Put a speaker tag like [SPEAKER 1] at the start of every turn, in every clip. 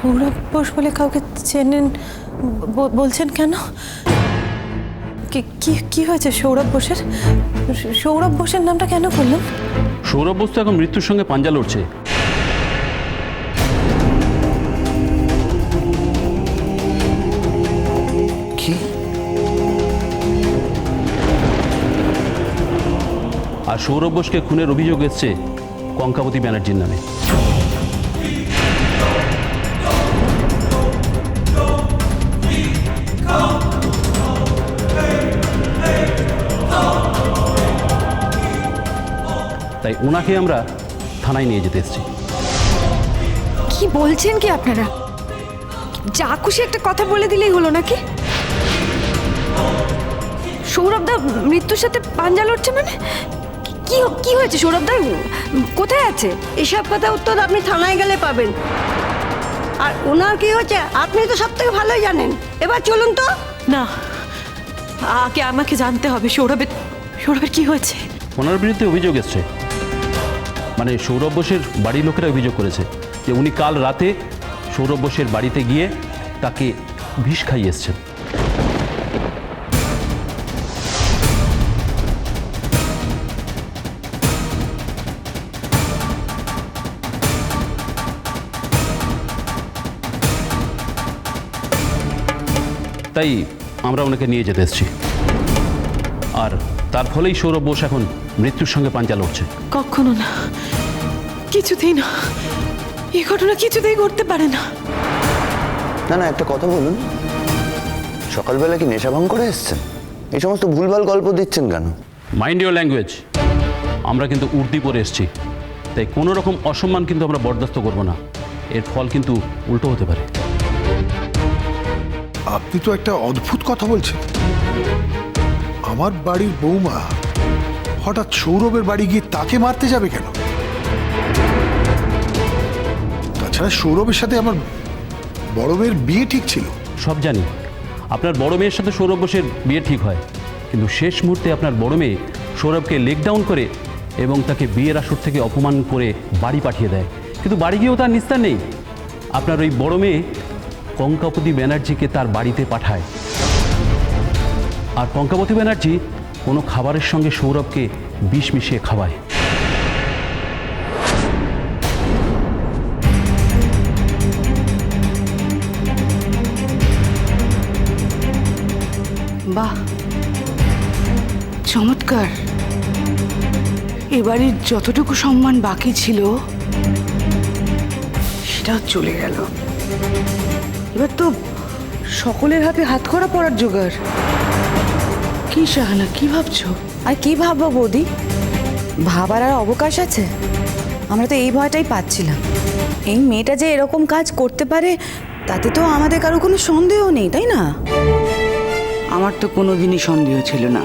[SPEAKER 1] সৌরভ বোস বলে কাউকে চেনেন বলছেন কেন? কি হয়েছে সৌরভ বোসের? সৌরভ বোসের নামটা কেন করলেন?
[SPEAKER 2] সৌরভ বোস তো এখন মৃত্যুর সঙ্গে পাঞ্জা লড়ছে।
[SPEAKER 3] কি?
[SPEAKER 2] আর সৌরভ বোসকে খুনের অভিযোগ এসছে কঙ্কাবতী ব্যানার্জির নামে। তাই ওনাকে আমরা থানায় নিয়ে যেতে এসেছি।
[SPEAKER 4] কি বলছেন কি আপনারা? যা খুশি একটা কথা বলে দিলেই হলো নাকি? সৌরভদা মৃত্যুর সাথে পাঞ্জা লড়ছে মানে? কি হয়েছে সৌরভদা? কোথায় আছে?
[SPEAKER 5] এসব কথা উত্তর আপনি থানায় গেলে পাবেন। আর ওনার কি হচ্ছে আপনি তো সব থেকে ভালোই জানেন। এবার চলুন তো।
[SPEAKER 1] না, আগে আমাকে জানতে হবে সৌরভের কি হয়েছে।
[SPEAKER 2] ওনার বিরুদ্ধে অভিযোগ এসছে, মানে সৌরভ বোসের বাড়ির লোকেরা অভিযোগ করেছে যে উনি কাল রাতে সৌরভ বোসের বাড়িতে গিয়ে তাকে বিষ খাইয়ে এসছেন। তাই আমরা ওনাকে নিয়ে যেতে এসেছি, আর তার ফলেই সৌরভ বোস এখন মৃত্যুর সঙ্গে পাঞ্জা লড়ছে।
[SPEAKER 1] কখনো না, কিছুতেই না, এই ঘটনা কিছুতেই ঘটতে পারে না।
[SPEAKER 3] না না, একটা কথা বলুন, সকালবেলা কি নেশা ভাঙ করে এসছেন? এই সমস্ত ভুলভাল গল্প দিচ্ছেন কেন?
[SPEAKER 2] Mind your language. আমরা কিন্তু উর্দি পরে এসেছি, তাই কোনো রকম অসম্মান কিন্তু আমরা বরদাস্ত করব না। এর ফল কিন্তু উল্টো হতে পারে।
[SPEAKER 6] আপনি তো একটা অদ্ভুত কথা বলছেন। আমার বাড়ির বৌমা হঠাৎ সৌরভের বাড়ি গিয়ে তাকে মারতে যাবে কেন? তাছাড়া সৌরভের সাথে আমার বড় মেয়ের বিয়ে ঠিক ছিল।
[SPEAKER 2] সব জানি আপনার বড় মেয়ের সাথে সৌরভ বোসের বিয়ে ঠিক হয়, কিন্তু শেষ মুহূর্তে আপনার বড় মেয়ে সৌরভকে লেক ডাউন করে এবং তাকে বিয়ের আসর থেকে অপমান করে বাড়ি পাঠিয়ে দেয়। কিন্তু বাড়ি গিয়েও তার নিস্তার নেই। আপনার ওই বড় মেয়ে কঙ্কাবতী ব্যানার্জিকে তার বাড়িতে পাঠায়, আর কঙ্কাবতী ব্যানার্জি কোনো খাবারের সঙ্গে সৌরভকে বিষ মিশিয়ে খাওয়ায়।
[SPEAKER 7] বাহ, চমৎকার। এবারের যতটুকু সম্মান বাকি ছিল সেটাও চলে গেল। এবার তো সকলের হাতে হাতকড়া পড়ার জোগাড়। কি শাহানা, কি ভাবছো?
[SPEAKER 8] আর কি ভাববো বৌদি, ভাবার আর অবকাশ আছে? আমরা তো এই ভয়টাই পাচ্ছিলাম। এই মেয়েটা যে এরকম কাজ করতে পারে তাতে তো আমাদের কারো কোনো সন্দেহ নেই, তাই না?
[SPEAKER 7] আমার তো কোনোদিনই সন্দেহ ছিল না।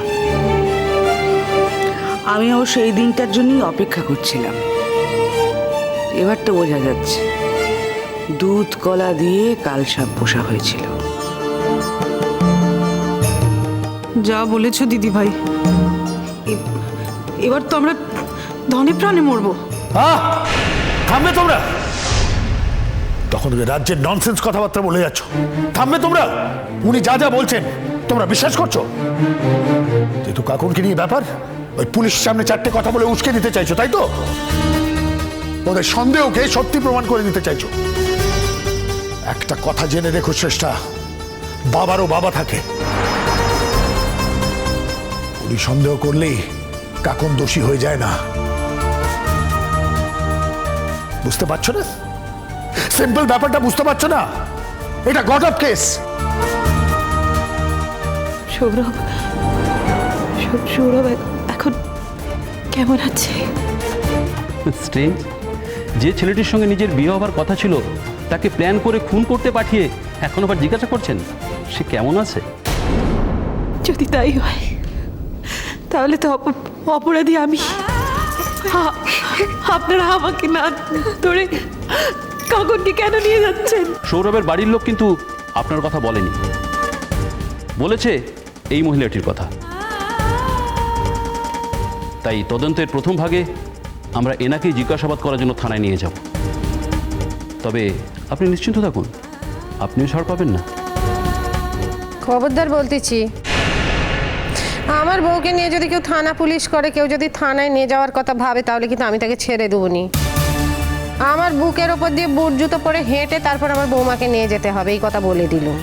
[SPEAKER 7] আমিও সেই দিনটার জন্যই অপেক্ষা করছিলাম। এবার তো বোঝা যাচ্ছে দুধ কলা দিয়ে কাল সাপ পোষা হয়েছিল।
[SPEAKER 1] যা বলেছ দিদি ভাই, এবার তো আমরা ধনে প্রাণে মরবো।
[SPEAKER 6] থামবে তোমরা? তখন রাজ্যের ননসেন্স কথাবার্তা বলে যাচ্ছ। থামবে তোমরা? উনি যা যা বলছেন তোমরা বিশ্বাস করছো? যেহেতু কাকুনকে নিয়ে ব্যাপার, ওই পুলিশের সামনে চারটে কথা বলে উস্কে দিতে চাইছো, তাই তো? ওদের সন্দেহকে সত্যি প্রমাণ করে দিতে চাইছো। একটা কথা জেনে রেখো শ্রেষ্ঠা, বাবারও বাবা থাকে। পুলিশ সন্দেহ করলেই কাকুন দোষী হয়ে যায় না। বুঝতে পারছো না? সিম্পল ব্যাপারটা বুঝতে পারছো না? এটা গট আপ কেস।
[SPEAKER 1] সৌরভ এখন কেমন আছে?
[SPEAKER 2] স্ট্রেঞ্জ, যে ছেলেটির সঙ্গে নিজের বিয়ে হবার কথা ছিল তাকে প্ল্যান করে খুন করতে পাঠিয়ে এখন আবার জিজ্ঞাসা করছেন সে কেমন আছে।
[SPEAKER 1] যদি তাই হয় তাহলে তো অপরাধী আমি। আপনারা আমাকে না ধরে কাকুনকে কেন নিয়ে যাচ্ছেন?
[SPEAKER 2] সৌরভের বাড়ির লোক কিন্তু আপনার কথা বলেনি, বলেছে এই মহিলাটির কথা। তাই তদন্তের প্রথম ভাগে আমরা এনাকেই জিজ্ঞাসাবাদ করার জন্য থানায় নিয়ে যাব। তবে আপনি নিশ্চিন্ত থাকুন, আপনিও ছাড় পাবেন না।
[SPEAKER 9] খবরদার বলতেছি, আমার বউকে নিয়ে যদি কেউ থানা পুলিশ করে, কেউ যদি থানায় নিয়ে যাওয়ার কথা ভাবে, তাহলে কিন্তু আমি তাকে ছেড়ে দেবনি। আমার বুকের ওপর দিয়ে বুট জুতো পরে হেঁটে তারপর আমার বৌমাকে নিয়ে যেতে হবে, এই কথা বলে দিলুম।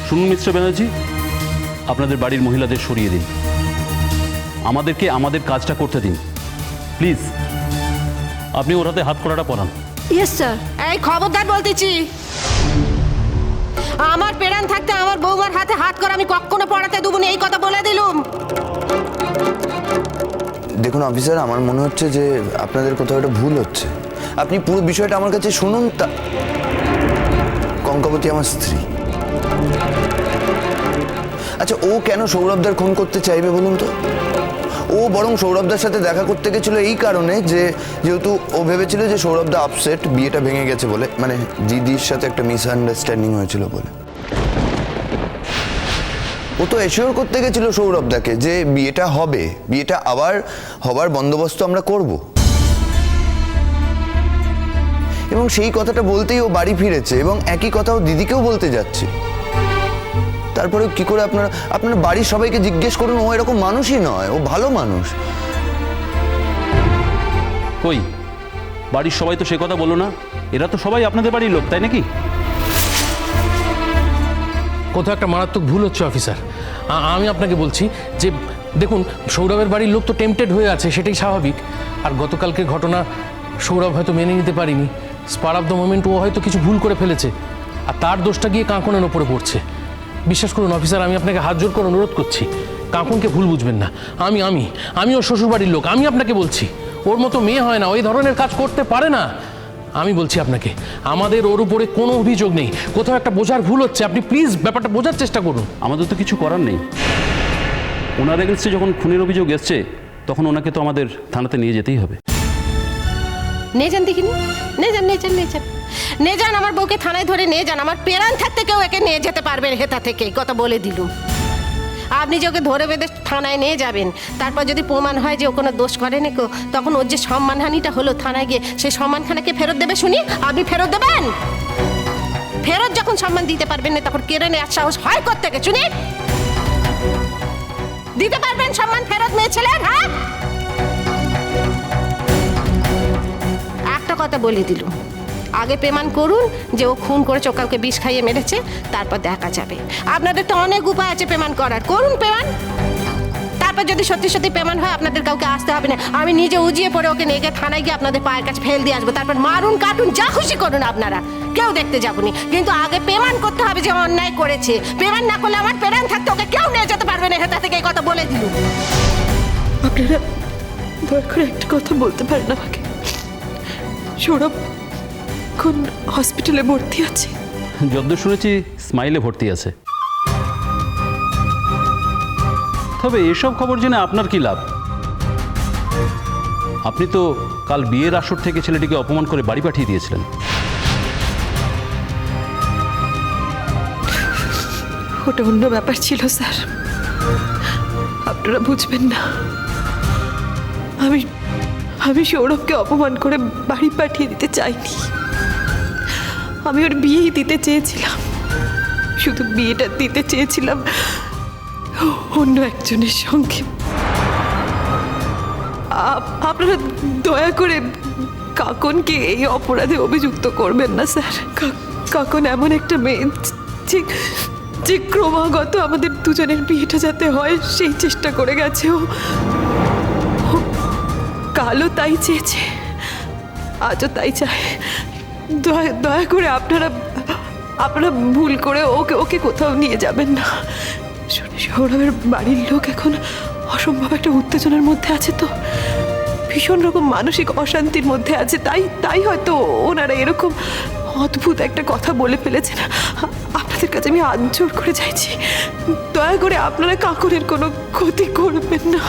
[SPEAKER 2] শুনুন মিস্টার ব্যানার্জি, আপনাদের বাড়ির মহিলাদের সরিয়ে দিন, আমাদেরকে আমাদের কাজটা করতে দিন প্লিজ। আপনি ওর হাতে হাত করাটা পরান।
[SPEAKER 5] Yes sir.
[SPEAKER 9] এই খবরদার বলতেছি, আমার পেরান থাকতে আমার বৌমার হাতে হাত করে আমি কখনো পড়াতে দেবো না, এই কথা বলে দিলুম।
[SPEAKER 3] দেখুন অফিসার, আমার মনে হচ্ছে যে আপনাদের কোথাও একটা ভুল হচ্ছে। আপনি পুরো বিষয়টা আমার কাছে শুনুন। কঙ্কাবতী আমার স্ত্রী। আচ্ছা, ও কেন সৌরভদার খুন করতে চাইবে বলুন তো? ও বরং সৌরভদার সাথে দেখা করতে গেছিল এই কারণে যে যেহেতু ও ভেবেছিল যে সৌরভদা আপসেট, বিয়েটা ভেঙে গেছে বলে, মানে দিদির সাথে একটা মিসআন্ডারস্ট্যান্ডিং হয়েছিল বলে। ও তো এশিওর করতে গেছিল সৌরভদাকে যে বিয়েটা হবে, বিয়েটা আবার হবার বন্দোবস্ত আমরা করব। এবং সেই কথাটা বলতেই ও বাড়ি ফিরেছে এবং একই কথা ও দিদিকেও বলতে যাচ্ছে। তারপরে কি করে আপনার বাড়ির সবাইকে জিজ্ঞেস করুন, ও এরকম মানুষই নয়, ও ভালো মানুষ।
[SPEAKER 2] কই, বাড়ির সবাই তো সে কথা বলো না, এরা তো সবাই আপনাদের বাড়ির লোক, তাই নাকি?
[SPEAKER 10] কোথাও একটা মারাত্মক ভুল হচ্ছে অফিসার। আমি আপনাকে বলছি যে দেখুন, সৌরভের বাড়ির লোক তো টেম্পটেড হয়ে আছে, সেটাই স্বাভাবিক। আর গতকালকের ঘটনা সৌরভ হয়তো মেনে নিতে পারিনি, স্পার অফ দ্য মোমেন্ট ও হয়তো কিছু ভুল করে ফেলেছে, আর তার দোষটা গিয়ে কাঁকনের ওপরে পড়ছে। বিশ্বাস করুন অফিসার, আমি আপনাকে হাত জোর করে অনুরোধ করছি, কাঁকনকে ভুল বুঝবেন না। আমি ওর শ্বশুরবাড়ির লোক, আমি আপনাকে বলছি, ওর মতো মেয়ে হয় না, ওই ধরনের কাজ করতে পারে না। আমি বলছি আপনাকে, আমাদের ওর উপরে কোনো অভিযোগ নেই, কোথাও একটা বোঝার ভুল হচ্ছে, আপনি প্লিজ ব্যাপারটা বোঝার চেষ্টা করুন।
[SPEAKER 2] আমাদের তো কিছু করার নেই, ওনার এগেন্সটে যখন খুনের অভিযোগ এসছে তখন ওনাকে তো আমাদের থানাতে নিয়ে যেতেই হবে।
[SPEAKER 9] নিয়ে যান দেখিনি, নিয়ে যান, নিয়ে যান, নিয়ে যান, নিয়ে যান, আমার বউকে থানায় ধরে নিয়ে যান। আমার পেরান থাকতে কেউ একে নিয়ে যেতে পারবে হেতা থেকে, এই কথা বলে দিলুম। আপনি যে ওকে ধরে বেঁধে থানায় নিয়ে যাবেন, তারপর যদি প্রমাণ হয় যে ও কোনো দোষ করেনি, তখন ওর যে সম্মানহানিটা হলো থানায় গিয়ে, সেই সম্মানখানাকে ফেরত দেবে শুনি? আপনি ফেরত দেবেন? ফেরত যখন সম্মান দিতে পারবেন না, তখন কেড়ে নেওয়ার সাহস হয় কোত্থেকে শুনি? দিতে পারবেন সম্মান ফেরত মেয়ে ছেলের? হ্যাঁ, একটা কথা বলে দিলুম, আগে পেমান করুন যে ও খুন করেছে, কাউকে বিষ খাইয়ে মেরেছে, তারপর দেখা যাবে। আপনাদের তো অনেক উপায় আছে পেমান করার, করুন পেমান। তারপর যদি সত্যি সত্যি পেমান হয়, আপনাদের কাউকে আসতে হবে না, আমি নিজে উজিয়ে পড়ে ওকে নিয়ে গিয়ে থানায় গিয়ে আপনাদের পায়ের কাছে ফেল দিয়ে আসবো। তারপর মারুন কাটুন যা খুশি করুন, আপনারা কেউ দেখতে যাবনি, কিন্তু আগে পেমান করতে হবে যে অন্যায় করেছে। পেমান না করলে আমার পেরান থাকতে ওকে কেউ নিয়ে যেতে পারবে না, হেতা থেকে এই কথা বলে দিলুম।
[SPEAKER 1] আপনারা দয়া করে একটা কথা বলতে পারেন আমাকে? সৌরভ এখন হসপিটালে ভর্তি আছে।
[SPEAKER 2] যদ্দূর শুনেছি স্মাইলে ভর্তি আছে। তবে এসব খবর জেনে আপনার কি লাভ? আপনি তো কাল বিয়ের আসর থেকে ছেলেটিকে অপমান করে বাড়ি পাঠিয়ে দিয়েছিলেন।
[SPEAKER 1] ওটা অন্য ব্যাপার ছিল স্যার, আপনারা বুঝবেন না। আমি সৌরভকে অপমান করে বাড়ি পাঠিয়ে দিতে চাইনি, আমি ওর বিয়েই দিতে চেয়েছিলাম। শুধু বিয়েটা দিতে চেয়েছিলাম অন্য একজনের সঙ্গে। আপনারা দয়া করে কাকনকে এই অপরাধে অভিযুক্ত করবেন না স্যার। কাকন এমন একটা মেয়ে যে ক্রমাগত আমাদের দুজনের বিয়েটা যাতে হয় সেই চেষ্টা করে গেছে। ও কালও তাই চেয়েছে, আজও তাই চায়। দয়া করে আপনারা ভুল করে ওকে কোথাও নিয়ে যাবেন না। সৌরভের বাড়ির লোক এখন অসম্ভব একটা উত্তেজনার মধ্যে আছে, তো ভীষণ রকম মানসিক অশান্তির মধ্যে আছে, তাই হয়তো ওনারা এরকম অদ্ভুত একটা কথা বলে ফেলেছেন। আপনাদের কাছে আমি হাত জোর করে চাইছি, দয়া করে আপনারা কাকুরের কোনো ক্ষতি করবেন না।